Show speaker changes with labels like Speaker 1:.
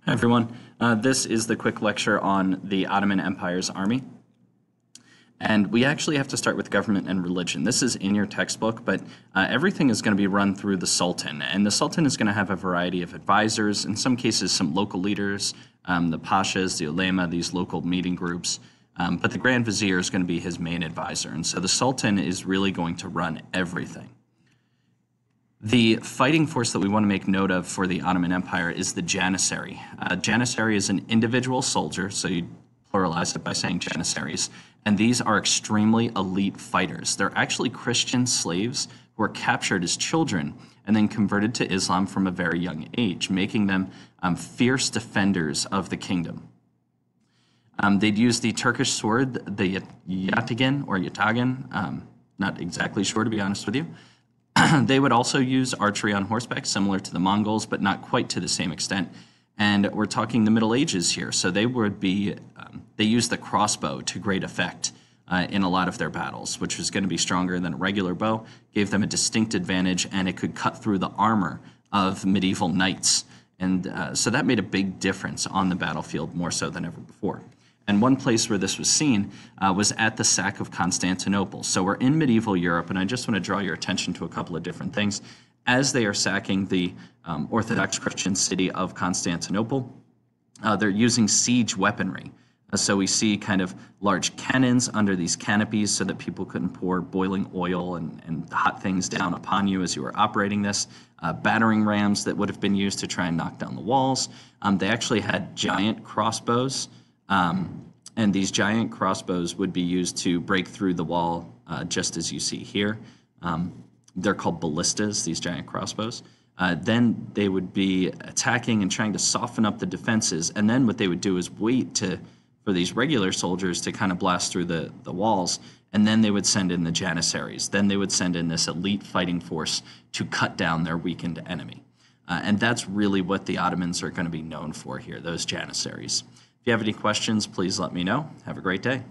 Speaker 1: Hi, everyone. This is the quick lecture on the Ottoman Empire's army. And we actually have to start with government and religion. This is in your textbook, but everything is going to be run through the Sultan. And the Sultan is going to have a variety of advisors, in some cases some local leaders, the pashas, the ulema, these local meeting groups. But the Grand Vizier is going to be his main advisor. And so the Sultan is really going to run everything. The fighting force that we want to make note of for the Ottoman Empire is the Janissary. Janissary is an individual soldier, so you pluralize it by saying Janissaries, and these are extremely elite fighters. They're actually Christian slaves who were captured as children and then converted to Islam from a very young age, making them fierce defenders of the kingdom. They'd use the Turkish sword, the yatagan, not exactly sure to be honest with you. They would also use archery on horseback, similar to the Mongols, but not quite to the same extent. And we're talking the Middle Ages here, so they would be, they used the crossbow to great effect in a lot of their battles, which was going to be stronger than a regular bow, gave them a distinct advantage, and it could cut through the armor of medieval knights. And so that made a big difference on the battlefield, more so than ever before. And one place where this was seen was at the sack of Constantinople. So we're in medieval Europe, and I just want to draw your attention to a couple of different things. As they are sacking the Orthodox Christian city of Constantinople, they're using siege weaponry. So we see kind of large cannons under these canopies so that people couldn't pour boiling oil and hot things down upon you as you were operating this. Battering rams that would have been used to try and knock down the walls. They actually had giant crossbows. And these giant crossbows would be used to break through the wall, just as you see here. They're called ballistas, these giant crossbows. Then they would be attacking and trying to soften up the defenses. And then what they would do is wait for these regular soldiers to kind of blast through the walls. And then they would send in the Janissaries. Then they would send in this elite fighting force to cut down their weakened enemy. And that's really what the Ottomans are going to be known for here, those Janissaries. If you have any questions, please let me know. Have a great day.